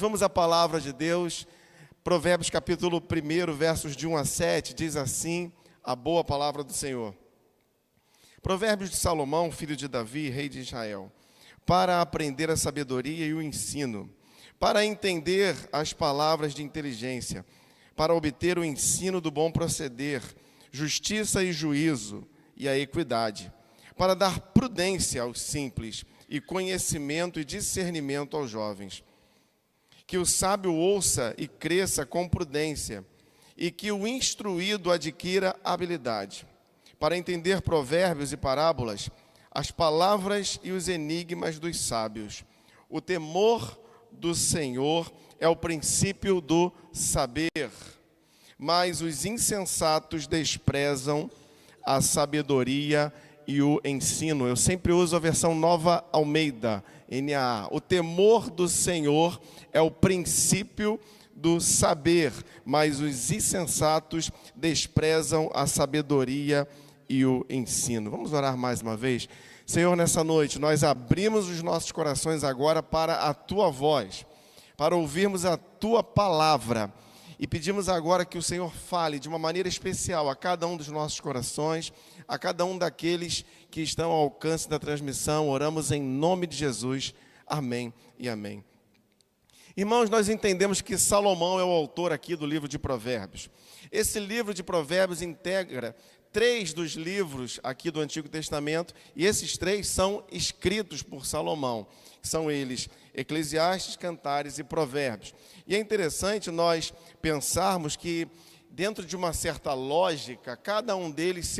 Vamos à palavra de Deus, Provérbios capítulo 1, versos de 1 a 7, diz assim a boa palavra do Senhor. Provérbios de Salomão, filho de Davi, rei de Israel, para aprender a sabedoria e o ensino, para entender as palavras de inteligência, para obter o ensino do bom proceder, justiça e juízo e a equidade, para dar prudência aos simples e conhecimento e discernimento aos jovens. Que o sábio ouça e cresça com prudência, e que o instruído adquira habilidade, para entender provérbios e parábolas, as palavras e os enigmas dos sábios. O temor do Senhor é o princípio do saber, mas os insensatos desprezam a sabedoria e o ensino. Eu sempre uso a versão Nova Almeida, NAA. O temor do Senhor é o princípio do saber, mas os insensatos desprezam a sabedoria e o ensino. Vamos orar mais uma vez? Senhor, nessa noite, nós abrimos os nossos corações agora para a Tua voz, para ouvirmos a Tua palavra. E pedimos agora que o Senhor fale de uma maneira especial a cada um dos nossos corações, a cada um daqueles que estão ao alcance da transmissão. Oramos em nome de Jesus. Amém e amém. Irmãos, nós entendemos que Salomão é o autor aqui do livro de Provérbios. Esse livro de Provérbios integra 3 dos livros aqui do Antigo Testamento, e esses 3 são escritos por Salomão. São eles Eclesiastes, Cantares e Provérbios. E é interessante nós pensarmos que, dentro de uma certa lógica, cada um deles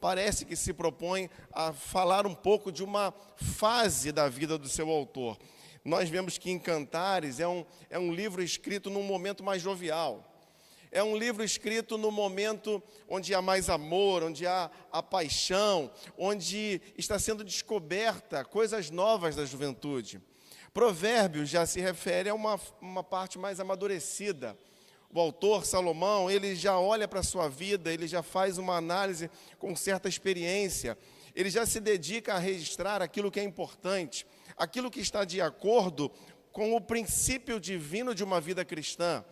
parece que se propõe a falar um pouco de uma fase da vida do seu autor. Nós vemos que em Cantares é um livro escrito num momento mais jovial. É um livro escrito no momento onde há mais amor, onde há a paixão, onde está sendo descoberta coisas novas da juventude. Provérbios já se refere a uma parte mais amadurecida. O autor, Salomão, ele já olha para a sua vida, ele já faz uma análise com certa experiência. Ele já se dedica a registrar aquilo que é importante, aquilo que está de acordo com o princípio divino de uma vida cristã.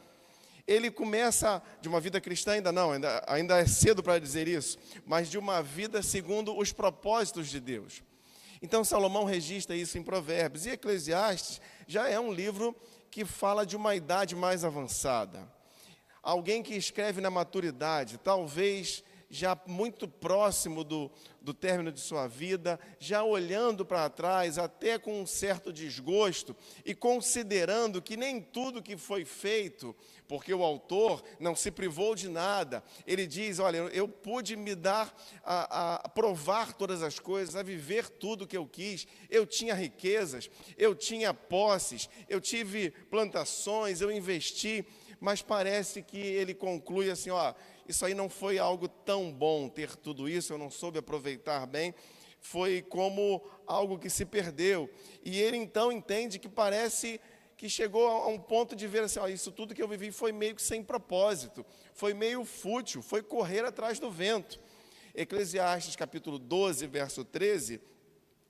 Ele começa de uma vida cristã, ainda é cedo para dizer isso, mas de uma vida segundo os propósitos de Deus. Então, Salomão registra isso em Provérbios. E Eclesiastes já é um livro que fala de uma idade mais avançada. Alguém que escreve na maturidade, talvez já muito próximo do término de sua vida, já olhando para trás, até com um certo desgosto, e considerando que nem tudo que foi feito, porque o autor não se privou de nada. Ele diz, olha, eu pude me dar a provar todas as coisas, a viver tudo que eu quis. Eu tinha riquezas, eu tinha posses, eu tive plantações, eu investi, mas parece que ele conclui assim, isso aí não foi algo tão bom ter tudo isso, eu não soube aproveitar bem, foi como algo que se perdeu. E ele então entende que parece que chegou a um ponto de ver assim, isso tudo que eu vivi foi meio que sem propósito, foi meio fútil, foi correr atrás do vento. Eclesiastes capítulo 12, verso 13,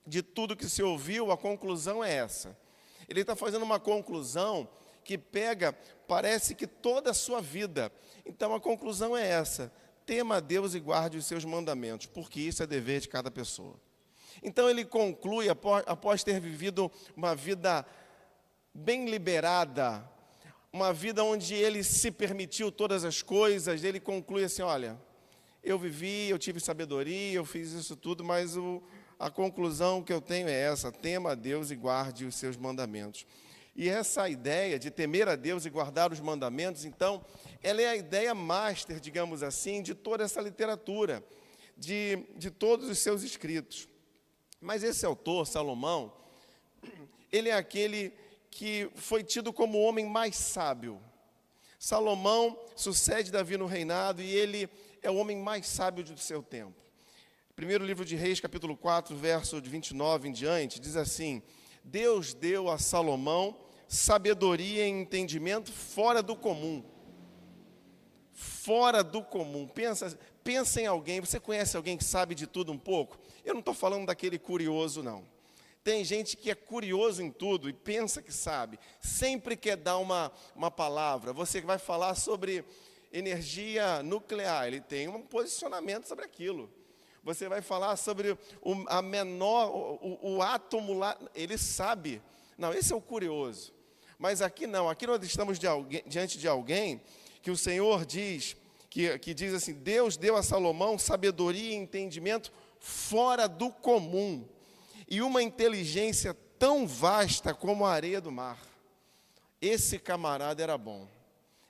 de tudo que se ouviu, a conclusão é essa. Ele está fazendo uma conclusão que pega, parece que toda a sua vida. Então a conclusão é essa: tema a Deus e guarde os seus mandamentos, porque isso é dever de cada pessoa. Então ele conclui, após ter vivido uma vida bem liberada, uma vida onde ele se permitiu todas as coisas, ele conclui assim, olha, eu vivi, eu tive sabedoria, eu fiz isso tudo, mas a conclusão que eu tenho é essa: tema a Deus e guarde os seus mandamentos. E essa ideia de temer a Deus e guardar os mandamentos, então, ela é a ideia master, digamos assim, de toda essa literatura, de todos os seus escritos. Mas esse autor, Salomão, ele é aquele que foi tido como o homem mais sábio. Salomão sucede Davi no reinado e ele é o homem mais sábio do seu tempo. Primeiro livro de Reis, capítulo 4, verso de 29 em diante, diz assim: Deus deu a Salomão sabedoria e entendimento fora do comum. Fora do comum. Pensa em alguém, você conhece alguém que sabe de tudo um pouco? Eu não estou falando daquele curioso, não. Tem gente que é curioso em tudo e pensa que sabe. Sempre quer dar uma palavra. Você vai falar sobre energia nuclear, ele tem um posicionamento sobre aquilo. Você vai falar sobre o átomo lá, ele sabe. Não, esse é o curioso. Mas aqui não, aqui nós estamos diante de alguém que o Senhor diz, que diz assim, Deus deu a Salomão sabedoria e entendimento fora do comum, e uma inteligência tão vasta como a areia do mar. Esse camarada era bom.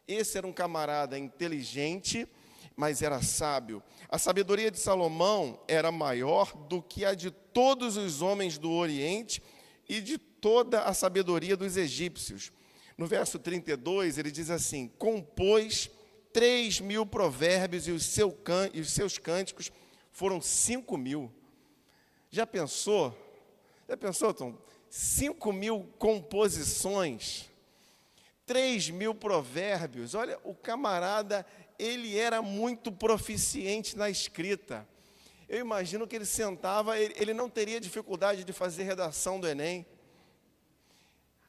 Esse era um camarada inteligente, mas era sábio. A sabedoria de Salomão era maior do que a de todos os homens do Oriente e de toda a sabedoria dos egípcios. No verso 32, ele diz assim, compôs 3.000 provérbios e os seus cânticos foram 5.000. Já pensou, Tom? 5.000 composições, 3.000 provérbios. Olha, o camarada, ele era muito proficiente na escrita. Eu imagino que ele sentava, ele não teria dificuldade de fazer redação do Enem.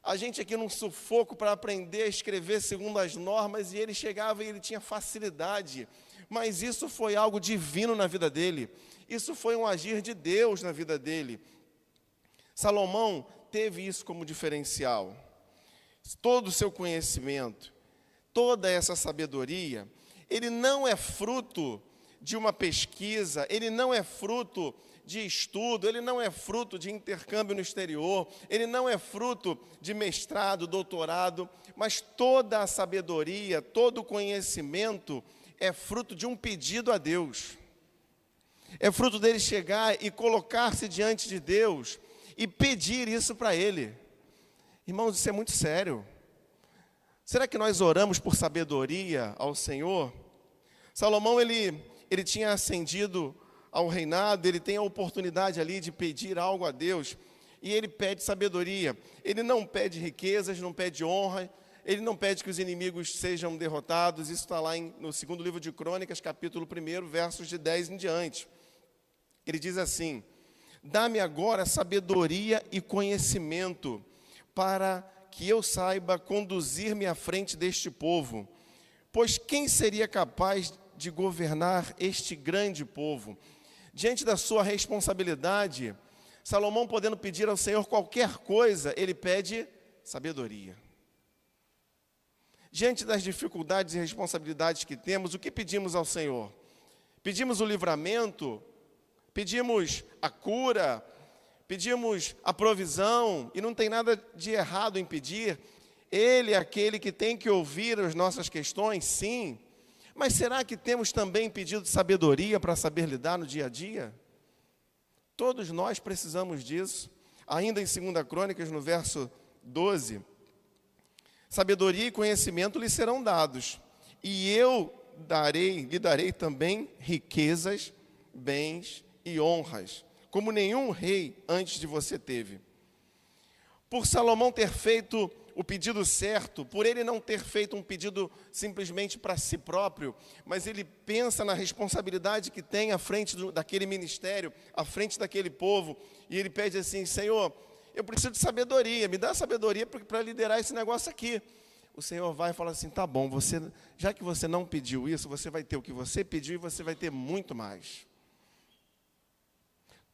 A gente aqui num sufoco para aprender a escrever segundo as normas, e ele chegava e ele tinha facilidade. Mas isso foi algo divino na vida dele. Isso foi um agir de Deus na vida dele. Salomão teve isso como diferencial. Todo o seu conhecimento, toda essa sabedoria, ele não é fruto de uma pesquisa, ele não é fruto de estudo, ele não é fruto de intercâmbio no exterior, ele não é fruto de mestrado, doutorado, mas toda a sabedoria, todo o conhecimento é fruto de um pedido a Deus. É fruto dele chegar e colocar-se diante de Deus e pedir isso para Ele. Irmãos, isso é muito sério. Será que nós oramos por sabedoria ao Senhor? Salomão, ele tinha ascendido ao reinado, ele tem a oportunidade ali de pedir algo a Deus, e ele pede sabedoria. Ele não pede riquezas, não pede honra, ele não pede que os inimigos sejam derrotados. Isso está lá no segundo livro de Crônicas, capítulo 1, versos de 10 em diante. Ele diz assim, dá-me agora sabedoria e conhecimento, para que eu saiba conduzir-me à frente deste povo. Pois quem seria capaz de governar este grande povo? Diante da sua responsabilidade, Salomão, podendo pedir ao Senhor qualquer coisa, ele pede sabedoria. Diante das dificuldades e responsabilidades que temos, o que pedimos ao Senhor? Pedimos o livramento, pedimos a cura, pedimos a provisão, e não tem nada de errado em pedir. Ele é aquele que tem que ouvir as nossas questões, sim. Mas será que temos também pedido sabedoria para saber lidar no dia a dia? Todos nós precisamos disso. Ainda em 2 Crônicas, no verso 12, sabedoria e conhecimento lhe serão dados, e eu lhe darei também riquezas, bens e honras, como nenhum rei antes de você teve. Por Salomão ter feito o pedido certo, por ele não ter feito um pedido simplesmente para si próprio, mas ele pensa na responsabilidade que tem à frente daquele ministério, à frente daquele povo, e ele pede assim, Senhor, eu preciso de sabedoria, me dá sabedoria para liderar esse negócio aqui. O Senhor vai e fala assim, tá bom, já que você não pediu isso, você vai ter o que você pediu e você vai ter muito mais.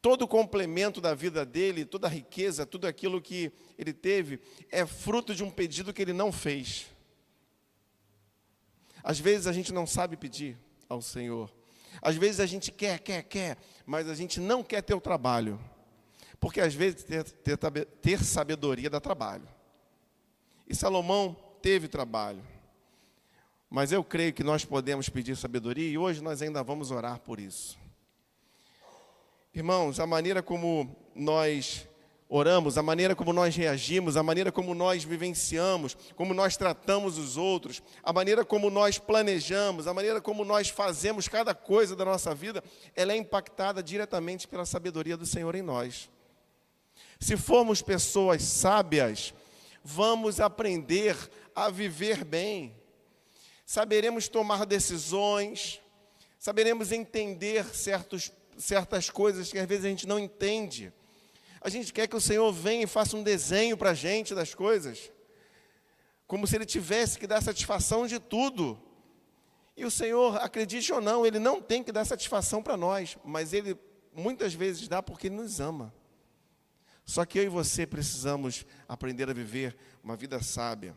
Todo o complemento da vida dele, toda a riqueza, tudo aquilo que ele teve, é fruto de um pedido que ele não fez. Às vezes a gente não sabe pedir ao Senhor. Às vezes a gente quer, mas a gente não quer ter o trabalho. Porque às vezes ter sabedoria dá trabalho. E Salomão teve trabalho. Mas eu creio que nós podemos pedir sabedoria, e hoje nós ainda vamos orar por isso. Irmãos, a maneira como nós oramos, a maneira como nós reagimos, a maneira como nós vivenciamos, como nós tratamos os outros, a maneira como nós planejamos, a maneira como nós fazemos cada coisa da nossa vida, ela é impactada diretamente pela sabedoria do Senhor em nós. Se formos pessoas sábias, vamos aprender a viver bem, saberemos tomar decisões, saberemos entender certas coisas que às vezes a gente não entende. A gente quer que o Senhor venha e faça um desenho para a gente das coisas, como se Ele tivesse que dar satisfação de tudo. E o Senhor, acredite ou não, Ele não tem que dar satisfação para nós, mas Ele muitas vezes dá porque Ele nos ama. Só que eu e você precisamos aprender a viver uma vida sábia.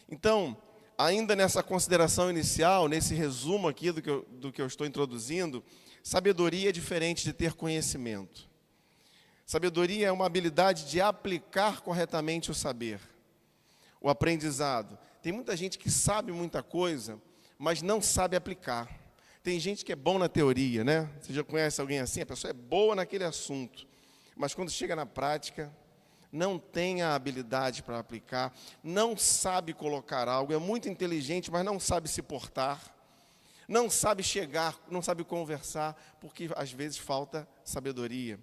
Então, ainda nessa consideração inicial, nesse resumo aqui do que eu estou introduzindo, sabedoria é diferente de ter conhecimento. Sabedoria é uma habilidade de aplicar corretamente o saber, o aprendizado. Tem muita gente que sabe muita coisa, mas não sabe aplicar. Tem gente que é bom na teoria, né? Você já conhece alguém assim? A pessoa é boa naquele assunto, mas quando chega na prática, não tem a habilidade para aplicar, não sabe colocar algo, é muito inteligente, mas não sabe se portar, não sabe chegar, não sabe conversar, porque às vezes falta sabedoria.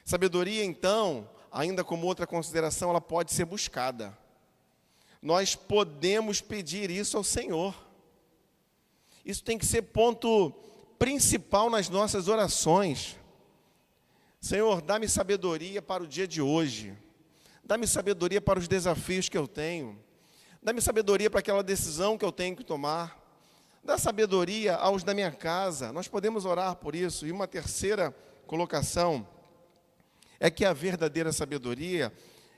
Sabedoria, então, ainda como outra consideração, ela pode ser buscada. Nós podemos pedir isso ao Senhor. Isso tem que ser ponto principal nas nossas orações. Senhor, dá-me sabedoria para o dia de hoje. Dá-me sabedoria para os desafios que eu tenho. Dá-me sabedoria para aquela decisão que eu tenho que tomar. Dá sabedoria aos da minha casa. Nós podemos orar por isso. E uma terceira colocação é que a verdadeira sabedoria,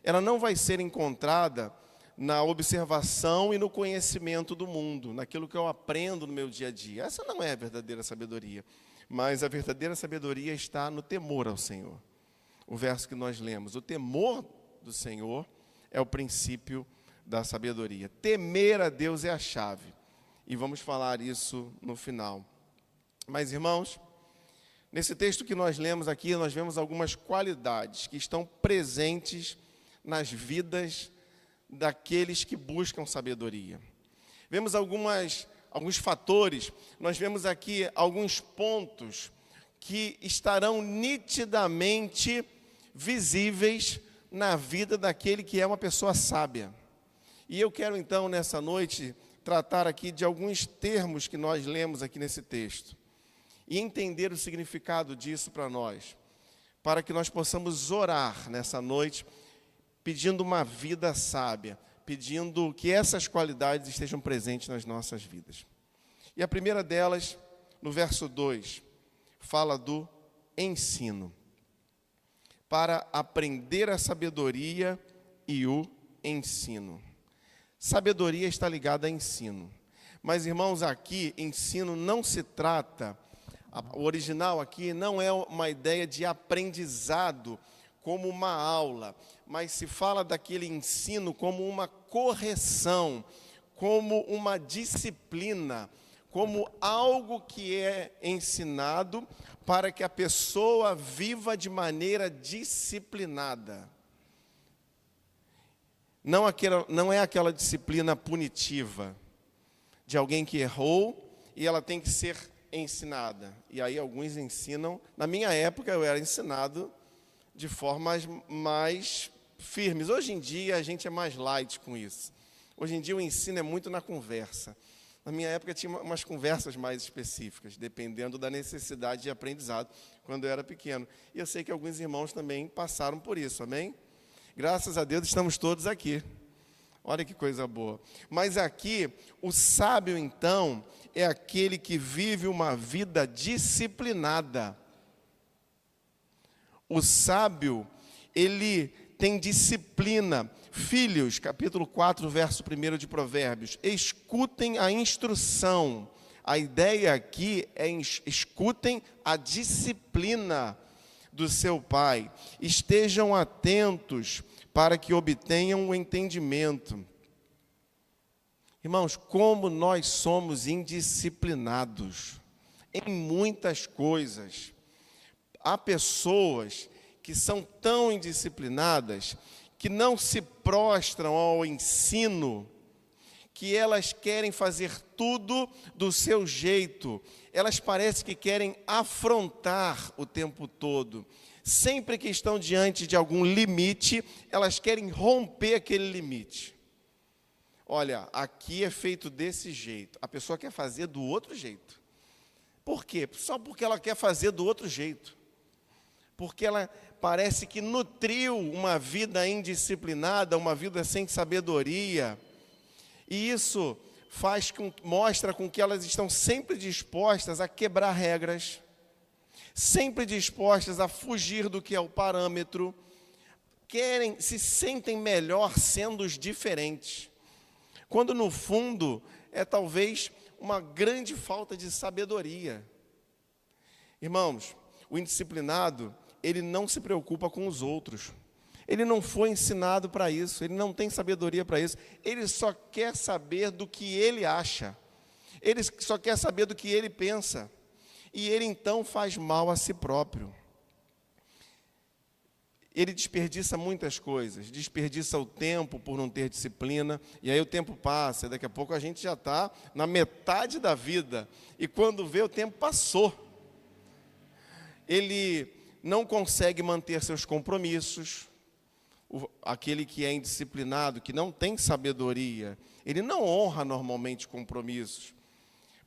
ela não vai ser encontrada na observação e no conhecimento do mundo, naquilo que eu aprendo no meu dia a dia. Essa não é a verdadeira sabedoria, mas a verdadeira sabedoria está no temor ao Senhor. O verso que nós lemos, o temor do Senhor é o princípio da sabedoria. Temer a Deus é a chave, e vamos falar isso no final. Mas, irmãos, nesse texto que nós lemos aqui, nós vemos algumas qualidades que estão presentes nas vidas daqueles que buscam sabedoria. Vemos alguns fatores, nós vemos aqui alguns pontos que estarão nitidamente visíveis na vida daquele que é uma pessoa sábia. E eu quero então, nessa noite, tratar aqui de alguns termos que nós lemos aqui nesse texto e entender o significado disso para nós, para que nós possamos orar nessa noite, pedindo uma vida sábia, pedindo que essas qualidades estejam presentes nas nossas vidas. E a primeira delas, no verso 2, fala do ensino. Para aprender a sabedoria e o ensino. Sabedoria está ligada a ensino. Mas, irmãos, aqui, ensino não se trata, o original aqui não é uma ideia de aprendizado como uma aula, mas se fala daquele ensino como uma correção, como uma disciplina, como algo que é ensinado para que a pessoa viva de maneira disciplinada. Não é aquela disciplina punitiva, de alguém que errou e ela tem que ser ensinada. E aí alguns ensinam, na minha época eu era ensinado de formas mais firmes. Hoje em dia a gente é mais light com isso. Hoje em dia o ensino é muito na conversa. Na minha época tinha umas conversas mais específicas, dependendo da necessidade de aprendizado, quando eu era pequeno. E eu sei que alguns irmãos também passaram por isso, amém? Graças a Deus estamos todos aqui. Olha que coisa boa. Mas aqui, o sábio, então, é aquele que vive uma vida disciplinada. O sábio, ele tem disciplina. Filhos, capítulo 4, verso 1 de Provérbios, escutem a instrução. A ideia aqui é escutem a disciplina do seu pai. Estejam atentos para que obtenham o entendimento. Irmãos, como nós somos indisciplinados em muitas coisas. Há pessoas que são tão indisciplinadas que não se prostram ao ensino, que elas querem fazer tudo do seu jeito. Elas parecem que querem afrontar o tempo todo. Sempre que estão diante de algum limite, elas querem romper aquele limite. Olha, aqui é feito desse jeito. A pessoa quer fazer do outro jeito. Por quê? Só porque ela quer fazer do outro jeito. porque ela parece que nutriu uma vida indisciplinada, uma vida sem sabedoria. E isso mostra com que elas estão sempre dispostas a quebrar regras, sempre dispostas a fugir do que é o parâmetro, se sentem melhor sendo os diferentes, quando no fundo é talvez uma grande falta de sabedoria. Irmãos, o indisciplinado, ele não se preocupa com os outros. Ele não foi ensinado para isso, ele não tem sabedoria para isso. Ele só quer saber do que ele acha. Ele só quer saber do que ele pensa. E ele então faz mal a si próprio. Ele desperdiça muitas coisas, desperdiça o tempo por não ter disciplina, e aí o tempo passa, e daqui a pouco a gente já está na metade da vida, e quando vê, o tempo passou. Ele não consegue manter seus compromissos. Aquele que é indisciplinado, que não tem sabedoria, ele não honra normalmente compromissos,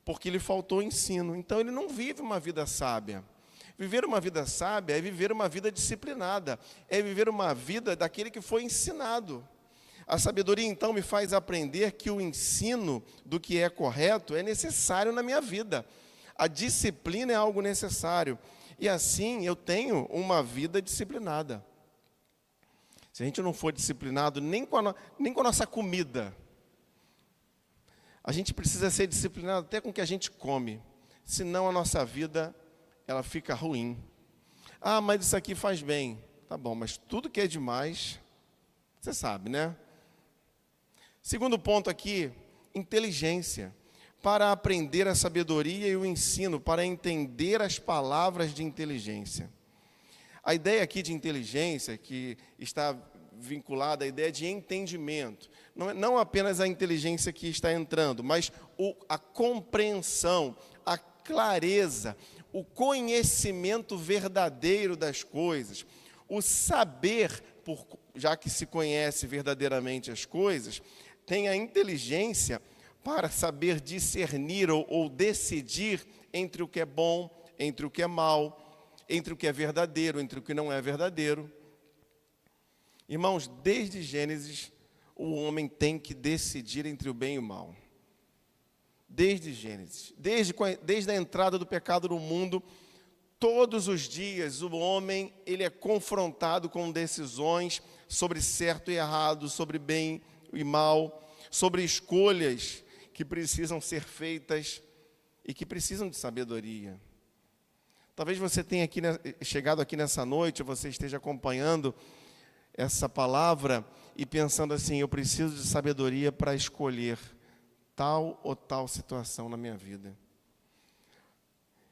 porque lhe faltou ensino. Então ele não vive uma vida sábia. Viver uma vida sábia é viver uma vida disciplinada, é viver uma vida daquele que foi ensinado. A sabedoria então me faz aprender que o ensino do que é correto é necessário na minha vida. A disciplina é algo necessário, e assim eu tenho uma vida disciplinada. Se a gente não for disciplinado nem com a nossa comida, a gente precisa ser disciplinado até com o que a gente come, senão a nossa vida ela fica ruim. Ah, mas isso aqui faz bem. Tá bom, mas tudo que é demais, você sabe, né? Segundo ponto aqui, inteligência. Para aprender a sabedoria e o ensino, para entender as palavras de inteligência. A ideia aqui de inteligência, que está vinculada à ideia de entendimento, não apenas a inteligência que está entrando, mas a compreensão, a clareza, o conhecimento verdadeiro das coisas, o saber, já que se conhece verdadeiramente as coisas, tem a inteligência para saber discernir ou decidir entre o que é bom, entre o que é mal, entre o que é verdadeiro, entre o que não é verdadeiro. Irmãos, desde Gênesis, o homem tem que decidir entre o bem e o mal. Desde Gênesis, desde a entrada do pecado no mundo, todos os dias o homem ele é confrontado com decisões sobre certo e errado, sobre bem e mal, sobre escolhas que precisam ser feitas e que precisam de sabedoria. Talvez você tenha chegado aqui nessa noite, você esteja acompanhando essa palavra e pensando assim, eu preciso de sabedoria para escolher tal ou tal situação na minha vida.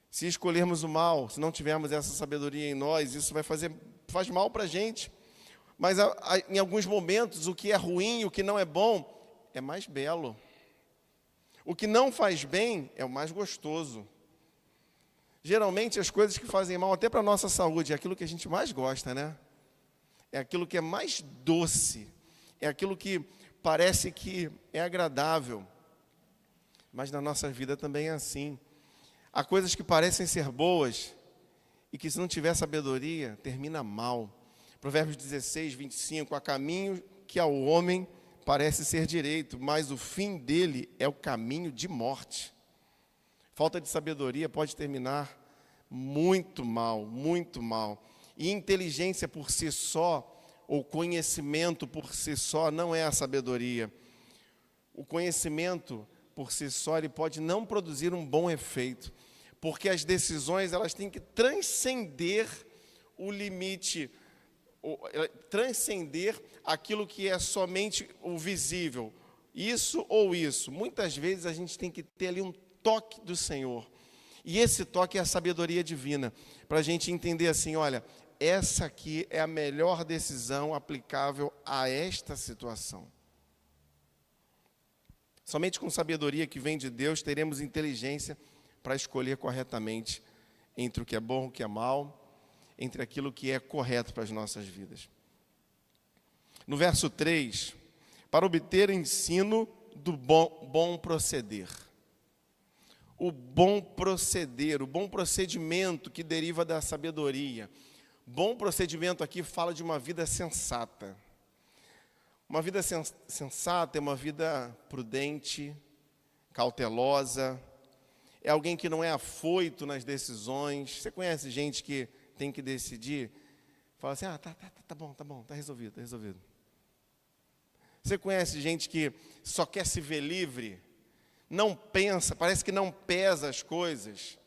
Se escolhermos o mal, se não tivermos essa sabedoria em nós, isso faz mal para a gente. Mas em alguns momentos, o que é ruim, o que não é bom, é mais belo. O que não faz bem é o mais gostoso. Geralmente, as coisas que fazem mal, até para a nossa saúde, é aquilo que a gente mais gosta, né? É aquilo que é mais doce, é aquilo que parece que é agradável. Mas na nossa vida também é assim. Há coisas que parecem ser boas e que, se não tiver sabedoria, termina mal. Provérbios 16, 25, há caminho que ao homem parece ser direito, mas o fim dele é o caminho de morte. Falta de sabedoria pode terminar muito mal, muito mal. E inteligência por si só, ou conhecimento por si só, não é a sabedoria. O conhecimento por si só, ele pode não produzir um bom efeito, porque as decisões elas têm que transcender o limite, transcender aquilo que é somente o visível, isso ou isso. Muitas vezes a gente tem que ter ali um toque do Senhor, e esse toque é a sabedoria divina, para a gente entender assim, olha, essa aqui é a melhor decisão aplicável a esta situação. Somente com sabedoria que vem de Deus, teremos inteligência para escolher corretamente entre o que é bom e o que é mal, entre aquilo que é correto para as nossas vidas. No verso 3, para obter ensino do bom proceder. O bom proceder, o bom procedimento que deriva da sabedoria. Bom procedimento aqui fala de uma vida sensata. Uma vida sensata é uma vida prudente, cautelosa, é alguém que não é afoito nas decisões. Você conhece gente que tem que decidir? Fala assim, tá bom, tá resolvido, Você conhece gente que só quer se ver livre, não pensa, parece que não pesa as coisas.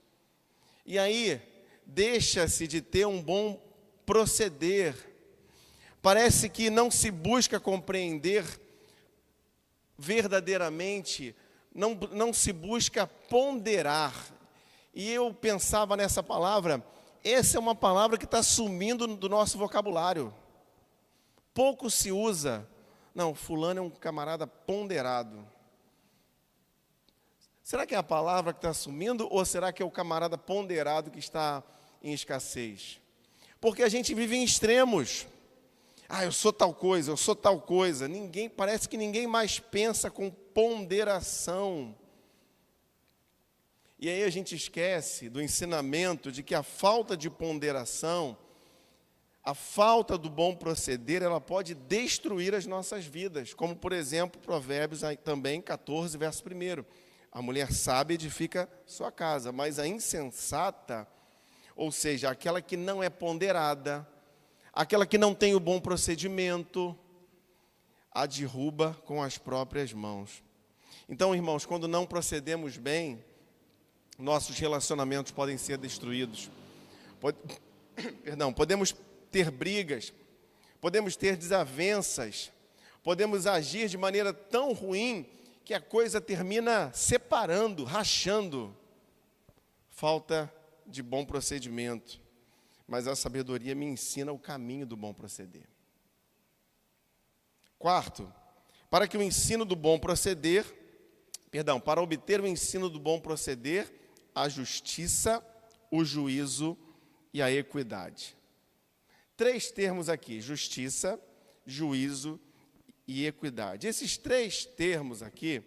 E aí, deixa-se de ter um bom proceder. Parece que não se busca compreender verdadeiramente, não se busca ponderar. E eu pensava nessa palavra, essa é uma palavra que está sumindo do nosso vocabulário. Pouco se usa. Não, fulano é um camarada ponderado. Será que é a palavra que está sumindo ou será que é o camarada ponderado que está em escassez? Porque a gente vive em extremos. Eu sou tal coisa, parece que ninguém mais pensa com ponderação. E aí a gente esquece do ensinamento de que a falta de ponderação, a falta do bom proceder, ela pode destruir as nossas vidas. Como, por exemplo, Provérbios também 14, verso 1. A mulher sábia edifica sua casa, mas a insensata, ou seja, aquela que não é ponderada, aquela que não tem o bom procedimento, a derruba com as próprias mãos. Então, irmãos, quando não procedemos bem, nossos relacionamentos podem ser destruídos. Podemos ter brigas, podemos ter desavenças, podemos agir de maneira tão ruim que a coisa termina separando, rachando. Falta de bom procedimento. Mas a sabedoria me ensina o caminho do bom proceder. Quarto, para obter o ensino do bom proceder, a justiça, o juízo e a equidade. 3 termos aqui, justiça, juízo e equidade. Esses 3 termos aqui,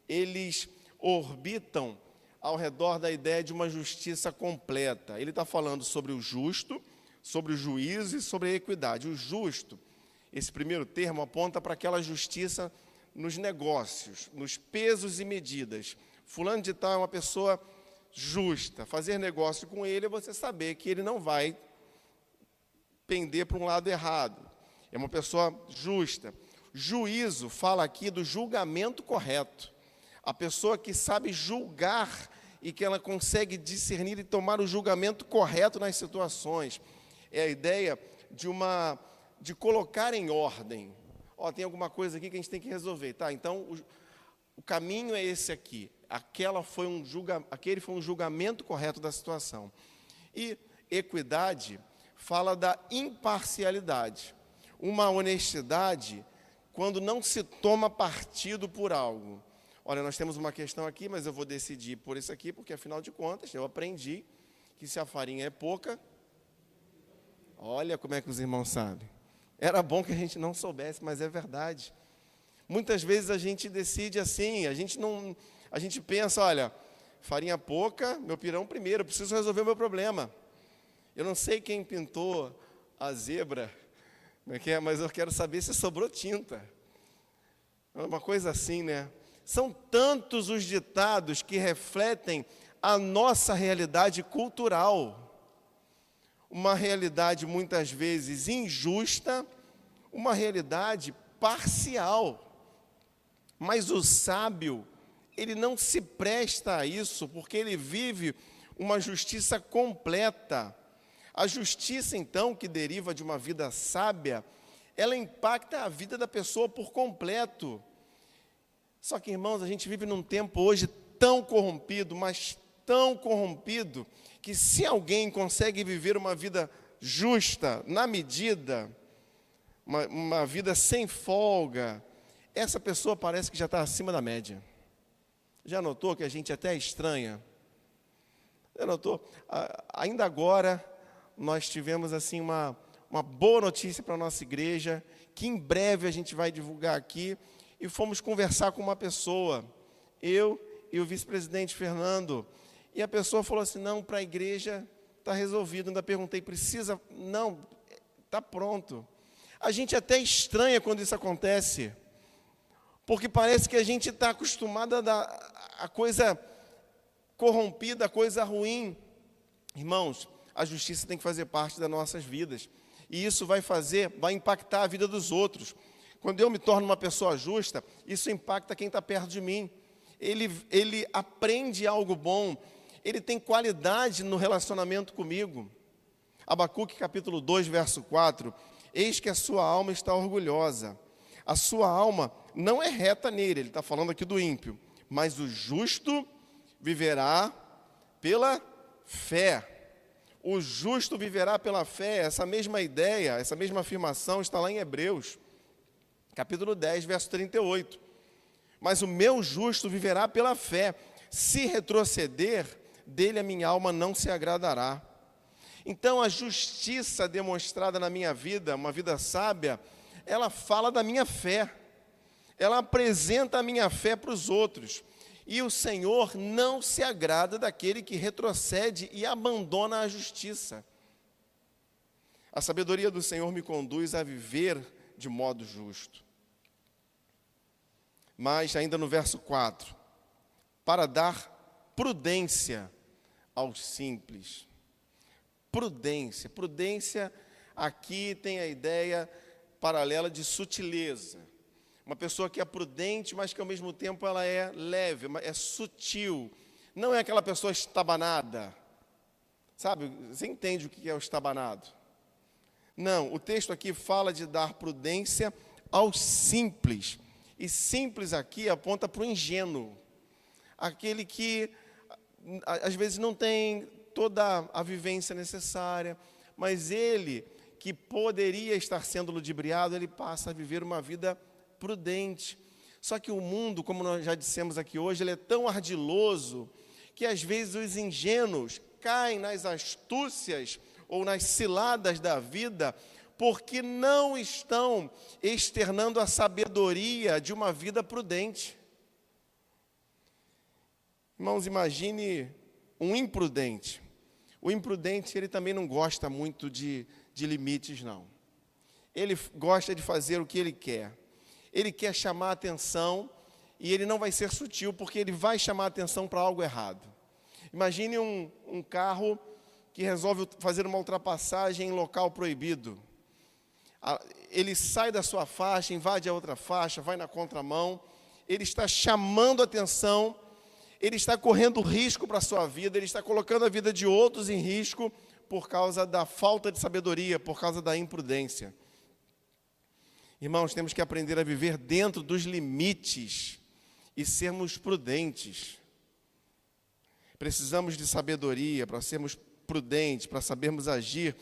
eles orbitam ao redor da ideia de uma justiça completa. Ele está falando sobre o justo, sobre o juízo e sobre a equidade. O justo, esse primeiro termo, aponta para aquela justiça nos negócios, nos pesos e medidas. Fulano de tal é uma pessoa justa. Fazer negócio com ele é você saber que ele não vai pender para um lado errado. É uma pessoa justa. Juízo fala aqui do julgamento correto. A pessoa que sabe julgar e que ela consegue discernir e tomar o julgamento correto nas situações. É a ideia de colocar em ordem. Tem alguma coisa aqui que a gente tem que resolver. Tá, então, o caminho é esse aqui. Aquele foi um julgamento correto da situação. E equidade fala da imparcialidade. Uma honestidade quando não se toma partido por algo. Olha, nós temos uma questão aqui, mas eu vou decidir por isso aqui, porque, afinal de contas, eu aprendi que se a farinha é pouca... Olha como é que os irmãos sabem. Era bom que a gente não soubesse, mas é verdade. Muitas vezes a gente decide assim, a gente pensa, olha, farinha pouca, meu pirão primeiro, eu preciso resolver o meu problema. Eu não sei quem pintou a zebra, mas eu quero saber se sobrou tinta. Uma coisa assim, né? São tantos os ditados que refletem a nossa realidade cultural. Uma realidade muitas vezes injusta, uma realidade parcial. Mas o sábio, ele não se presta a isso, porque ele vive uma justiça completa. A justiça, então, que deriva de uma vida sábia, ela impacta a vida da pessoa por completo. Só que, irmãos, a gente vive num tempo hoje tão corrompido, mas tão corrompido, que se alguém consegue viver uma vida justa, na medida, uma vida sem folga, essa pessoa parece que já está acima da média. Já notou que a gente até estranha? Já notou? Ainda agora, nós tivemos assim uma boa notícia para a nossa igreja, que em breve a gente vai divulgar aqui, e fomos conversar com uma pessoa, eu e o vice-presidente Fernando, e a pessoa falou assim, não, para a igreja está resolvido. Ainda perguntei, precisa? Não, está pronto. A gente até estranha quando isso acontece, porque parece que a gente está acostumado a coisa corrompida, a coisa ruim. Irmãos, a justiça tem que fazer parte das nossas vidas, e isso vai impactar a vida dos outros. Quando eu me torno uma pessoa justa, isso impacta quem está perto de mim. Ele aprende algo bom, ele tem qualidade no relacionamento comigo. Abacuque capítulo 2, verso 4, eis que a sua alma está orgulhosa, a sua alma não é reta nele, ele está falando aqui do ímpio, mas o justo viverá pela fé. O justo viverá pela fé. Essa mesma ideia, essa mesma afirmação está lá em Hebreus, capítulo 10, verso 38. Mas o meu justo viverá pela fé. Se retroceder, dele a minha alma não se agradará. Então, a justiça demonstrada na minha vida, uma vida sábia, ela fala da minha fé. Ela apresenta a minha fé para os outros. E o Senhor não se agrada daquele que retrocede e abandona a justiça. A sabedoria do Senhor me conduz a viver de modo justo. Mas, ainda no verso 4, para dar prudência aos simples. Prudência. Prudência aqui tem a ideia paralela de sutileza. Uma pessoa que é prudente, mas que ao mesmo tempo ela é leve, é sutil. Não é aquela pessoa estabanada. Sabe, você entende o que é o estabanado? Não, o texto aqui fala de dar prudência aos simples. E simples aqui aponta para o ingênuo. Aquele que, às vezes, não tem toda a vivência necessária, mas ele, que poderia estar sendo ludibriado, ele passa a viver uma vida prudente. Só que o mundo, como nós já dissemos aqui hoje, ele é tão ardiloso que às vezes os ingênuos caem nas astúcias ou nas ciladas da vida porque não estão externando a sabedoria de uma vida prudente. Irmãos, imagine um imprudente. O imprudente, ele também não gosta muito de limites, não. Ele gosta de fazer o que ele quer. Ele quer chamar a atenção e ele não vai ser sutil, porque ele vai chamar a atenção para algo errado. Imagine um carro que resolve fazer uma ultrapassagem em local proibido. Ele sai da sua faixa, invade a outra faixa, vai na contramão. Ele está chamando a atenção, ele está correndo risco para a sua vida, ele está colocando a vida de outros em risco por causa da falta de sabedoria, por causa da imprudência. Irmãos, temos que aprender a viver dentro dos limites e sermos prudentes. Precisamos de sabedoria para sermos prudentes, para sabermos agir,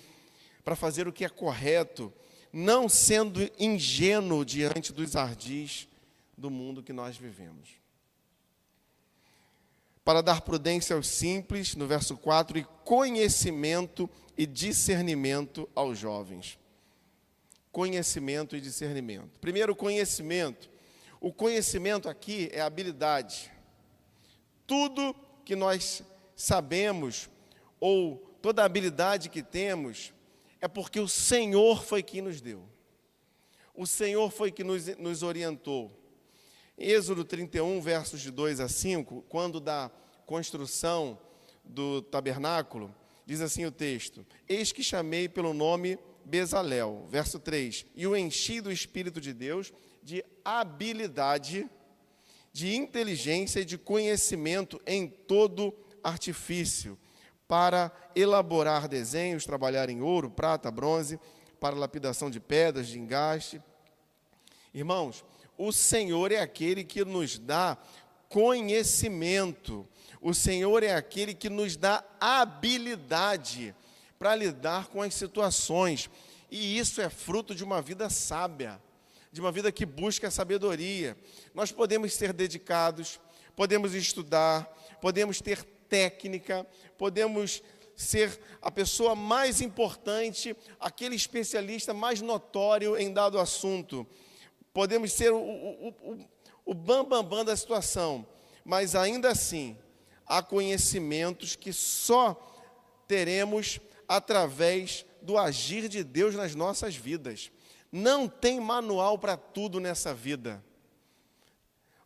para fazer o que é correto, não sendo ingênuo diante dos ardis do mundo que nós vivemos. Para dar prudência aos simples, no verso 4, e conhecimento e discernimento aos jovens. Conhecimento e discernimento. Primeiro, conhecimento. O conhecimento aqui é habilidade. Tudo que nós sabemos, ou toda a habilidade que temos, é porque o Senhor foi quem nos deu. O Senhor foi que nos orientou. Êxodo 31, versos de 2 a 5, quando da construção do tabernáculo, diz assim o texto: eis que chamei pelo nome Bezalel, verso 3, e o enchi do Espírito de Deus, de habilidade, de inteligência e de conhecimento em todo artifício, para elaborar desenhos, trabalhar em ouro, prata, bronze, para lapidação de pedras, de engaste. Irmãos, o Senhor é aquele que nos dá conhecimento, o Senhor é aquele que nos dá habilidade para lidar com as situações, e isso é fruto de uma vida sábia, de uma vida que busca a sabedoria. Nós podemos ser dedicados, podemos estudar, podemos ter técnica, podemos ser a pessoa mais importante, aquele especialista mais notório em dado assunto, podemos ser o bam da situação, mas ainda assim, há conhecimentos que só teremos através do agir de Deus nas nossas vidas. Não tem manual para tudo nessa vida.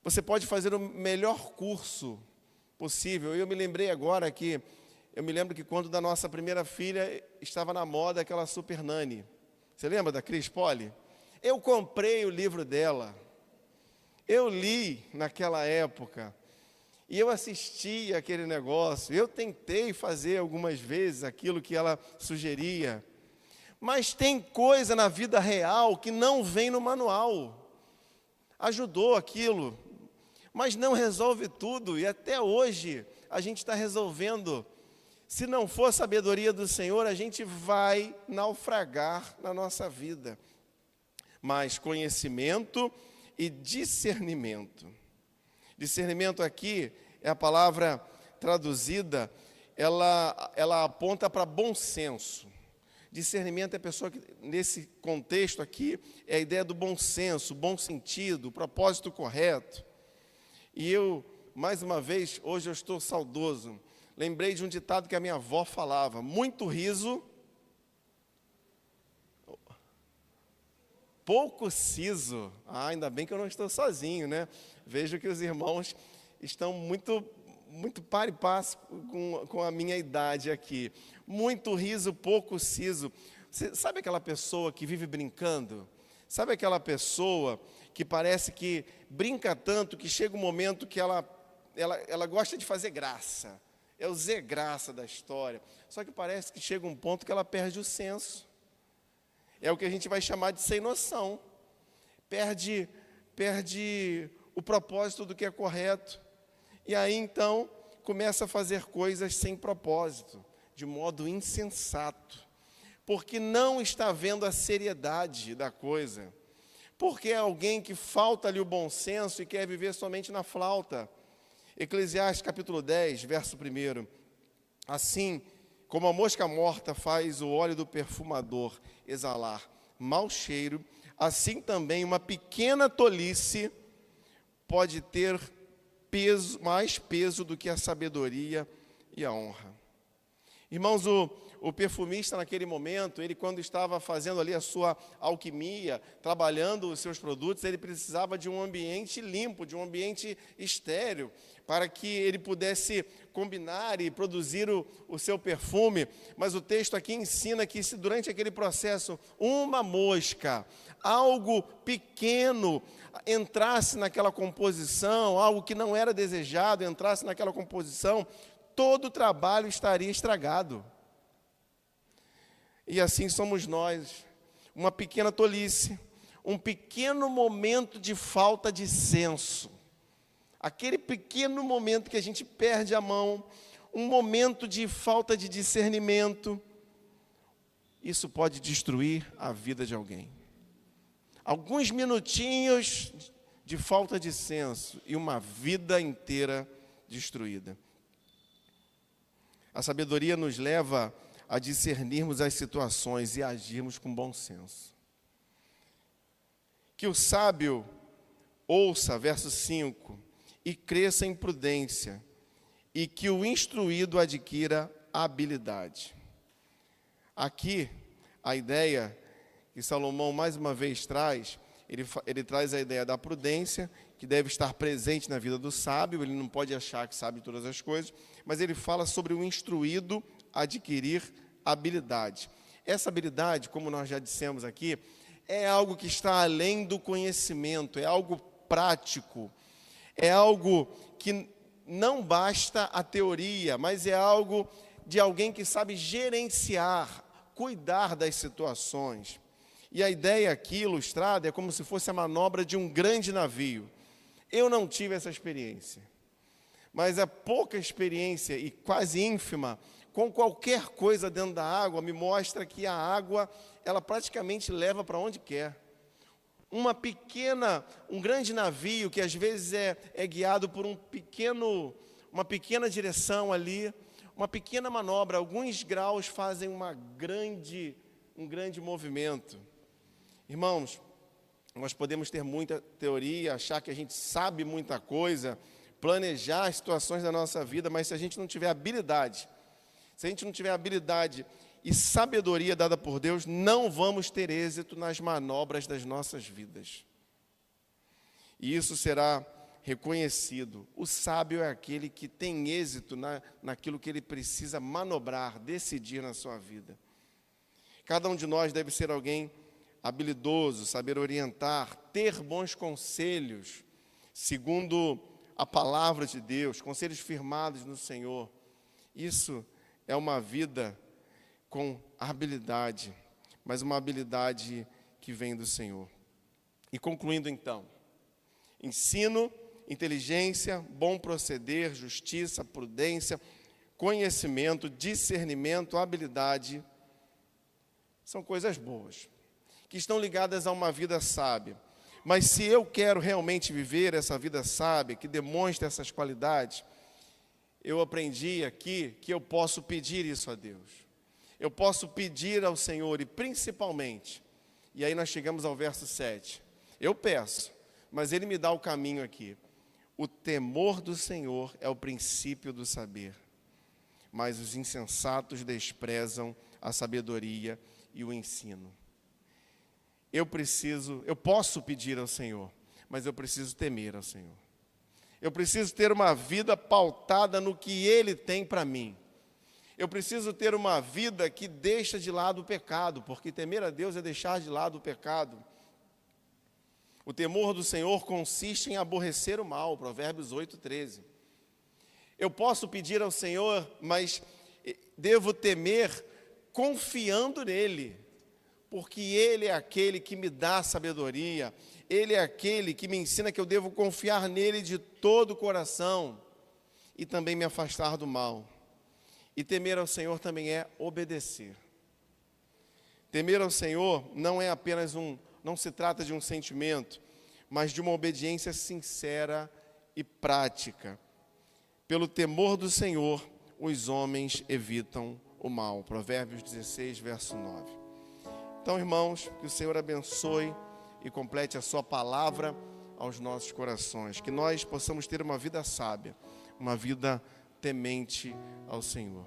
Você pode fazer o melhor curso possível. Eu me lembrei agora que, eu me lembro que quando da nossa primeira filha estava na moda aquela Super Nanny. Você lembra da Cris Poli? Eu comprei o livro dela. Eu li naquela época. E eu assisti aquele negócio. Eu tentei fazer algumas vezes aquilo que ela sugeria. Mas tem coisa na vida real que não vem no manual. Ajudou aquilo, mas não resolve tudo. E até hoje a gente está resolvendo. Se não for a sabedoria do Senhor, a gente vai naufragar na nossa vida. Mas conhecimento e discernimento. Discernimento aqui é a palavra traduzida, ela aponta para bom senso. Discernimento é a pessoa que, nesse contexto aqui, é a ideia do bom senso, bom sentido, o propósito correto. E eu, mais uma vez, hoje eu estou saudoso. Lembrei de um ditado que a minha avó falava: muito riso, pouco siso. Ainda bem que eu não estou sozinho, né? Vejo que os irmãos estão muito par e passo com a minha idade aqui. Muito riso, pouco siso. Você sabe aquela pessoa que vive brincando? Sabe aquela pessoa que parece que brinca tanto que chega um momento que ela gosta de fazer graça. É o Zé Graça da história. Só que parece que chega um ponto que ela perde o senso. É o que a gente vai chamar de sem noção. Perde o propósito do que é correto. E aí, então, começa a fazer coisas sem propósito, de modo insensato, porque não está vendo a seriedade da coisa, porque é alguém que falta-lhe o bom senso e quer viver somente na flauta. Eclesiastes capítulo 10, verso 1. Assim como a mosca morta faz o óleo do perfumador exalar mau cheiro, assim também uma pequena tolice pode ter mais peso do que a sabedoria e a honra. Irmãos, o perfumista naquele momento, ele quando estava fazendo ali a sua alquimia, trabalhando os seus produtos, ele precisava de um ambiente limpo, de um ambiente estéril, para que ele pudesse combinar e produzir o seu perfume. Mas o texto aqui ensina que se durante aquele processo uma mosca, algo pequeno, entrasse naquela composição, algo que não era desejado, entrasse naquela composição, todo o trabalho estaria estragado. E assim somos nós, uma pequena tolice, um pequeno momento de falta de senso, aquele pequeno momento que a gente perde a mão, um momento de falta de discernimento, isso pode destruir a vida de alguém. Alguns minutinhos de falta de senso e uma vida inteira destruída. A sabedoria nos leva a discernirmos as situações e agirmos com bom senso. Que o sábio ouça, verso 5, e cresça em prudência, e que o instruído adquira habilidade. Aqui, a ideia que Salomão mais uma vez traz, ele traz a ideia da prudência, que deve estar presente na vida do sábio. Ele não pode achar que sabe todas as coisas, mas ele fala sobre o instruído adquirir habilidade. Essa habilidade, como nós já dissemos aqui, é algo que está além do conhecimento, é algo prático, é algo que não basta a teoria, mas é algo de alguém que sabe gerenciar, cuidar das situações. E a ideia aqui ilustrada é como se fosse a manobra de um grande navio. Eu não tive essa experiência, mas a pouca experiência e quase ínfima com qualquer coisa dentro da água me mostra que a água, ela praticamente leva para onde quer. Um grande navio que às vezes é guiado por uma pequena direção ali, uma pequena manobra, alguns graus fazem um grande movimento. Irmãos, nós podemos ter muita teoria, achar que a gente sabe muita coisa, planejar as situações da nossa vida, mas se a gente não tiver habilidade, se a gente não tiver habilidade e sabedoria dada por Deus, não vamos ter êxito nas manobras das nossas vidas. E isso será reconhecido. O sábio é aquele que tem êxito naquilo que ele precisa manobrar, decidir na sua vida. Cada um de nós deve ser alguém habilidoso, saber orientar, ter bons conselhos, segundo a palavra de Deus, conselhos firmados no Senhor. Isso é uma vida com habilidade, mas uma habilidade que vem do Senhor. E concluindo então, ensino, inteligência, bom proceder, justiça, prudência, conhecimento, discernimento, habilidade, são coisas boas, que estão ligadas a uma vida sábia. Mas se eu quero realmente viver essa vida sábia, que demonstre essas qualidades, eu aprendi aqui que eu posso pedir isso a Deus. Eu posso pedir ao Senhor, e principalmente, e aí nós chegamos ao verso 7, eu peço, mas Ele me dá o caminho aqui. O temor do Senhor é o princípio do saber, mas os insensatos desprezam a sabedoria e o ensino. Eu posso pedir ao Senhor, mas eu preciso temer ao Senhor. Eu preciso ter uma vida pautada no que Ele tem para mim. Eu preciso ter uma vida que deixa de lado o pecado, porque temer a Deus é deixar de lado o pecado. O temor do Senhor consiste em aborrecer o mal, Provérbios 8:13. Eu posso pedir ao Senhor, mas devo temer confiando nele, porque Ele é aquele que me dá sabedoria, Ele é aquele que me ensina que eu devo confiar nele de todo o coração e também me afastar do mal. E temer ao Senhor também é obedecer. Temer ao Senhor não é apenas não se trata de um sentimento, mas de uma obediência sincera e prática. Pelo temor do Senhor, os homens evitam o mal. Provérbios 16, verso 9. Então, irmãos, que o Senhor abençoe e complete a sua palavra aos nossos corações. Que nós possamos ter uma vida sábia, uma vida temente ao Senhor.